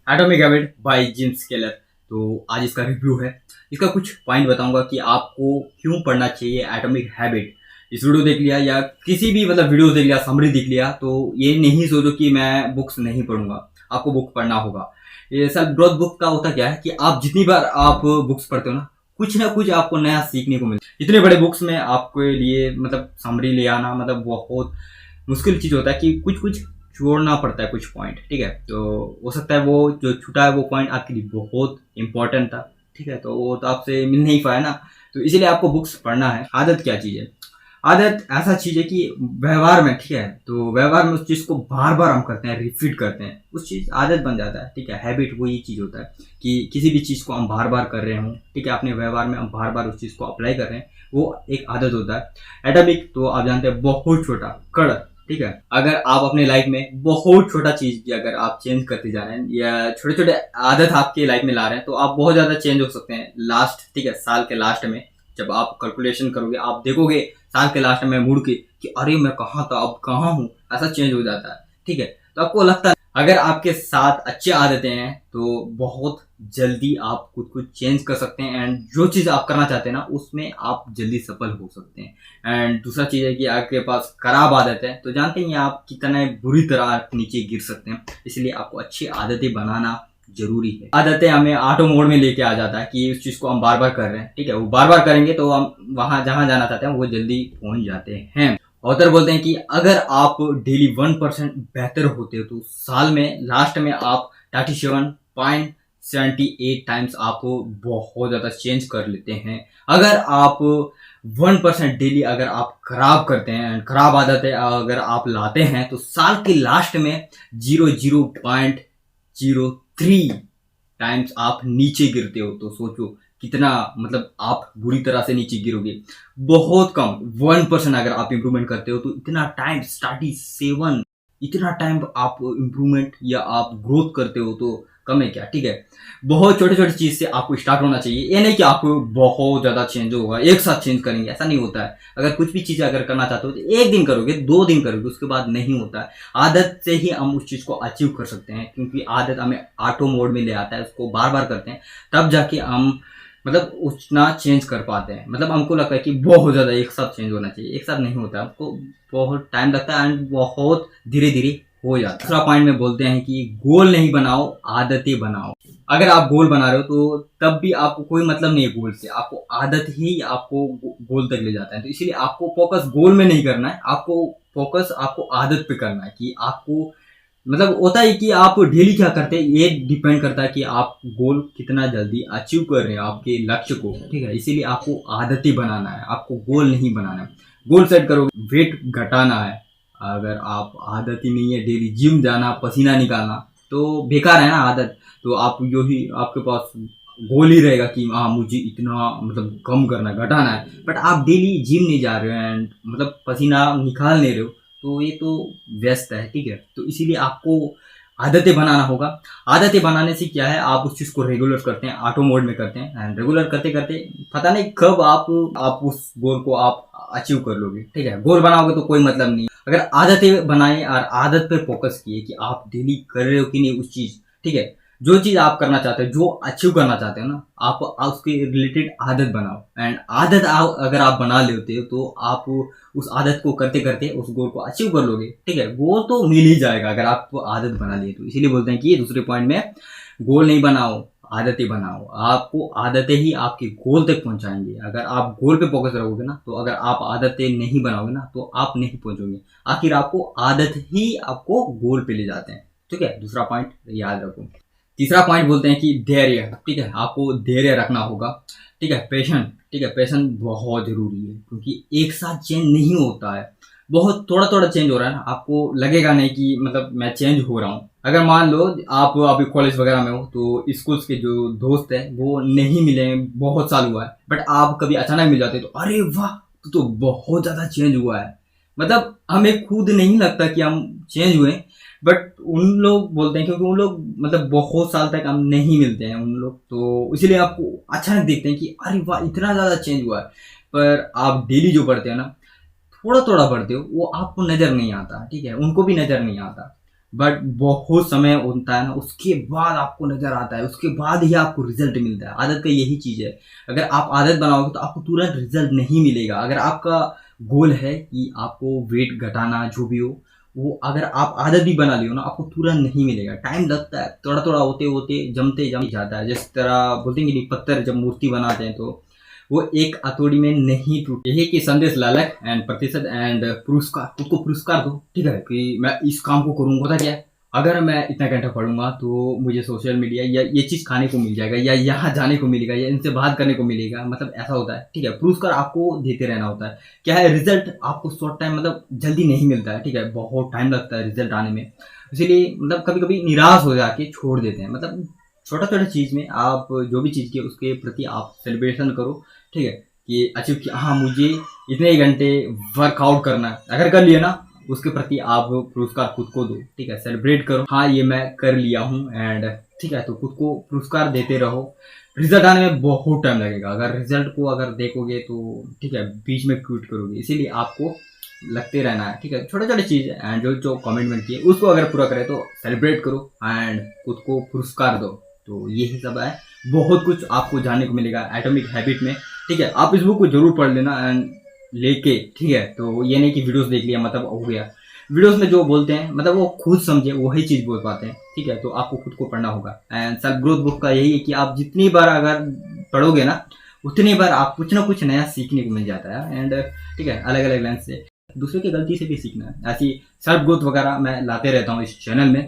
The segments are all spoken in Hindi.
Atomic habit by Jim Scaler. तो आज इसका रिव्यू है। इसका कुछ पॉइंट बताऊंगा कि आपको क्यों पढ़ना चाहिए एटॉमिक हैबिट। इस वीडियो देख लिया या किसी भी वीडियो देख लिया, समरी देख लिया, तो ये नहीं सोचो कि मैं बुक्स नहीं पढ़ूंगा। आपको बुक पढ़ना होगा। ये सेल्फ ग्रोथ बुक का होता क्या है कि आप जितनी बार आप बुक्स पढ़ते हो ना कुछ आपको नया सीखने को मिलता है। इतने बड़े बुक्स में आपके लिए समरी ले आना बहुत मुश्किल चीज होता है कि कुछ कुछ छोड़ना पड़ता है, कुछ पॉइंट। ठीक है, तो हो सकता है वो जो छूटा है वो पॉइंट आपके लिए बहुत इंपॉर्टेंट था। ठीक है, तो वो तो आपसे मिल नहीं पाया ना, तो इसीलिए आपको बुक्स पढ़ना है। आदत क्या चीज है? आदत ऐसा चीज है कि व्यवहार में, ठीक है, तो व्यवहार में उस चीज को बार बार हम करते हैं, रिपीट करते हैं, उस चीज आदत बन जाता है। ठीक है, हैबिट वही चीज होता है कि किसी भी चीज को हम बार बार कर रहे हों, ठीक है, अपने व्यवहार में हम बार बार उस चीज को अप्लाई कर रहे हैं, वो एक आदत होता है। एटॉमिक तो आप जानते हैं, बहुत छोटा कड़। ठीक है, अगर आप अपने लाइफ में बहुत छोटा चीज भी अगर आप चेंज करते जा रहे हैं या छोटे छोटे आदत आपके लाइफ में ला रहे हैं, तो आप बहुत ज्यादा चेंज हो सकते हैं लास्ट, ठीक है, साल के लास्ट में। जब आप कैलकुलेशन करोगे, आप देखोगे साल के लास्ट में मुड़ के कि अरे मैं कहाँ था, अब कहाँ हूँ, ऐसा चेंज हो जाता है। ठीक है, तो आपको लगता है अगर आपके साथ अच्छी आदतें हैं तो बहुत जल्दी आप खुद को चेंज कर सकते हैं, एंड जो चीज आप करना चाहते हैं ना उसमें आप जल्दी सफल हो सकते हैं। एंड दूसरा चीज है कि आपके पास खराब आदत है तो जानते हैं आप कितना बुरी तरह नीचे गिर सकते हैं। इसलिए आपको अच्छी आदतें बनाना जरूरी है। आदतें हमें ऑटो मोड में लेके आ जाता है कि उस चीज को हम बार बार कर रहे हैं। ठीक है, वो बार बार करेंगे तो हम वहां जहां जाना चाहते हैं वो जल्दी पहुंच जाते हैं। ऑथर बोलते हैं कि अगर आप डेली 1% बेहतर होते हो तो साल में लास्ट में आप 37.78 टाइम्स आप बहुत ज्यादा चेंज कर लेते हैं। अगर आप 1% डेली अगर आप खराब करते हैं, खराब आदतें अगर आप लाते हैं, तो साल के लास्ट में 0.03 टाइम्स आप नीचे गिरते हो। तो सोचो कितना आप बुरी तरह से नीचे गिरोगे। बहुत कम 1% अगर आप इंप्रूवमेंट करते हो तो इतना टाइम 37, इतना टाइम आप इंप्रूवमेंट या आप ग्रोथ करते हो तो कम है क्या? ठीक है, बहुत छोटे छोटे चीज से आपको स्टार्ट होना चाहिए। ये नहीं कि आपको बहुत ज्यादा चेंज होगा, एक साथ चेंज करेंगे, ऐसा नहीं होता है। अगर कुछ भी चीज अगर करना चाहते हो तो एक दिन करोगे, 2 दिन करोगे, उसके बाद नहीं होता है। आदत से ही हम उस चीज को अचीव कर सकते हैं, क्योंकि आदत हमें ऑटो मोड में ले आता है, उसको बार बार करते हैं, तब जाके हम उतना चेंज कर पाते हैं। हमको लगता है कि बहुत ज्यादा एक साथ चेंज होना चाहिए, एक साथ नहीं होता, हमको बहुत टाइम लगता है एंड बहुत धीरे धीरे हो जाता है। दूसरा पॉइंट में बोलते हैं कि गोल नहीं बनाओ, आदतें बनाओ। अगर आप गोल बना रहे हो तो तब भी आपको कोई मतलब नहीं है गोल से, आपको आदत ही आपको गोल तक ले जाता है। तो इसीलिए आपको फोकस गोल में नहीं करना है, आपको फोकस आपको आदत पे करना है कि आपको होता है कि आप डेली क्या करते हैं, ये डिपेंड करता है कि आप गोल कितना जल्दी अचीव कर रहे हैं आपके लक्ष्य को। ठीक है, इसीलिए आपको आदतें बनाना है, आपको गोल नहीं बनाना है। गोल सेट करो, वेट घटाना है। अगर आप आदत ही नहीं है डेली जिम जाना, पसीना निकालना, तो बेकार है ना आदत। तो आप जो ही आपके पास गोल ही रहेगा कि हाँ मुझे इतना कम करना है, घटाना है, बट आप डेली जिम नहीं जा रहे हो एंड पसीना निकाल नहीं रहे हो, तो ये तो व्यस्त है। ठीक है, तो इसीलिए आपको आदतें बनाना होगा। आदतें बनाने से क्या है, आप उस चीज को रेगुलर करते हैं, ऑटो मोड में करते हैं, एंड रेगुलर करते करते पता नहीं कब आप उस गोल को आप अचीव कर लोगे। ठीक है, गोल बनाओगे तो कोई मतलब नहीं। अगर आदतें बनाए और आदत पे फोकस किए कि आप डेली कर रहे हो कि नहीं उस चीज, ठीक है, जो चीज आप करना चाहते हो, जो अचीव करना चाहते हो ना, आप उसके रिलेटेड आदत बनाओ। एंड आदत अगर आप बना लेते हो तो आप उस आदत को करते करते उस गोल को अचीव कर लोगे। ठीक है, गोल तो मिल ही जाएगा अगर आप आदत बना लिए तो। इसीलिए बोलते हैं कि दूसरे पॉइंट में गोल नहीं बनाओ, आदतें बनाओ। आपको आदतें ही आपके गोल तक पहुंचाएंगे। अगर आप गोल पे फोकस रखोगे ना, तो अगर आप आदतें नहीं बनाओगे ना तो आप नहीं पहुंचोगे। आखिर आपको आदत ही आपको गोल पे ले जाते हैं। ठीक है, दूसरा पॉइंट याद रखो। तीसरा पॉइंट बोलते हैं कि धैर्य। ठीक है, आपको धैर्य रखना होगा। ठीक है, पेशेंस। ठीक है, पेशेंस बहुत जरूरी है, क्योंकि एक साथ चेंज नहीं होता है, बहुत थोड़ा थोड़ा चेंज हो रहा है ना। आपको लगेगा नहीं कि मैं चेंज हो रहा हूँ। अगर मान लो आप अभी कॉलेज वगैरह में हो तो स्कूल्स के जो दोस्त है वो नहीं मिले, बहुत साल हुआ है, बट आप कभी अचानक मिल जाते तो अरे वाह तो बहुत ज्यादा चेंज हुआ है। हमें खुद नहीं लगता कि हम चेंज हुए, बट उन लोग बोलते हैं, क्योंकि उन लोग बहुत साल तक हम नहीं मिलते हैं उन लोग, तो इसीलिए आपको अचानक देखते हैं कि अरे वाह इतना ज्यादा चेंज हुआ है। पर आप डेली जो पढ़ते हो ना, थोड़ा थोड़ा पढ़ते हो, वो आपको नजर नहीं आता। ठीक है, उनको भी नजर नहीं आता। बट बहुत समय होता है ना, उसके बाद आपको नजर आता है, उसके बाद ही आपको रिजल्ट मिलता है। आदत का यही चीज है, अगर आप आदत बनाओगे तो आपको तुरंत रिजल्ट नहीं मिलेगा। अगर आपका गोल है कि आपको वेट घटाना जो भी हो, वो अगर आप आदत भी बना लियो ना, आपको तुरंत नहीं मिलेगा, टाइम लगता है, थोड़ा थोड़ा होते होते जमते जम जाता है। जिस तरह बोलते हैं कि पत्थर जब मूर्ति बनाते हैं तो वो एक हथौड़ी में नहीं टूटे। यही कि संदेश लालच एंड प्रतिशत एंड पुरस्कार, खुद को पुरस्कार दो, ठीक है, कि मैं इस काम को करूंगा। पता क्या है, अगर मैं इतना घंटा पढ़ूंगा तो मुझे सोशल मीडिया या ये चीज खाने को मिल जाएगा, या यहाँ जाने को मिलेगा, या इनसे बात करने को मिलेगा, मतलब ऐसा होता है, ठीक है। पुरस्कार आपको देते रहना होता है। क्या है, रिजल्ट आपको शॉर्ट टाइम मतलब जल्दी नहीं मिलता है, ठीक है, बहुत टाइम लगता है रिजल्ट आने में। इसीलिए मतलब कभी कभी निराश हो जाके छोड़ देते हैं। मतलब छोटा छोटा चीज में आप जो भी चीज की उसके प्रति आप सेलिब्रेशन करो, ठीक है, कि अचीव किया, हाँ मुझे इतने ही घंटे वर्कआउट करना है, अगर कर लिया ना, उसके प्रति आप पुरस्कार खुद को दो, ठीक है, सेलिब्रेट करो, हाँ ये मैं कर लिया हूँ, एंड ठीक है, तो खुद को पुरस्कार देते रहो। रिजल्ट आने में बहुत टाइम लगेगा, अगर रिजल्ट को अगर देखोगे तो ठीक है बीच में क्विट करोगे। इसीलिए आपको लगते रहना है, ठीक है, छोटे छोटे चीज एंड जो जो कमिटमेंट किए उसको अगर पूरा करे तो सेलिब्रेट करो एंड खुद को पुरस्कार दो। तो यही सब है, बहुत कुछ आपको जानने को मिलेगा एटॉमिक हैबिट में, ठीक है। आप इस बुक को जरूर पढ़ लेना एंड लेके, ठीक है, तो ये नहीं कि वीडियोस देख लिया मतलब हो गया। वीडियोस में जो बोलते हैं मतलब वो खुद समझे वही चीज बोल पाते हैं, ठीक है, तो आपको खुद को पढ़ना होगा। एंड सेल्फ ग्रोथ बुक का यही है कि आप जितनी बार अगर पढ़ोगे ना, उतनी बार आप कुछ ना कुछ नया सीखने को मिल जाता है। एंड ठीक है, अलग अलग लेंस से दूसरे की गलती से भी सीखना है। ऐसी सेल्फ ग्रोथ वगैरह मैं लाते रहता हूँ इस चैनल में,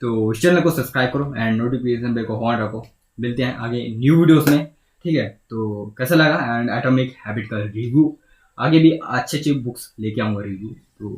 तो इस चैनल को सब्सक्राइब करो एंड नोटिफिकेशन बेल को ऑन रखो। मिलते हैं आगे न्यू वीडियोस में, ठीक है। तो कैसा लगा एंड एटॉमिक हैबिट का रिव्यू, आगे भी अच्छे अच्छे बुक्स लेके आऊंगा रिव्यू। तो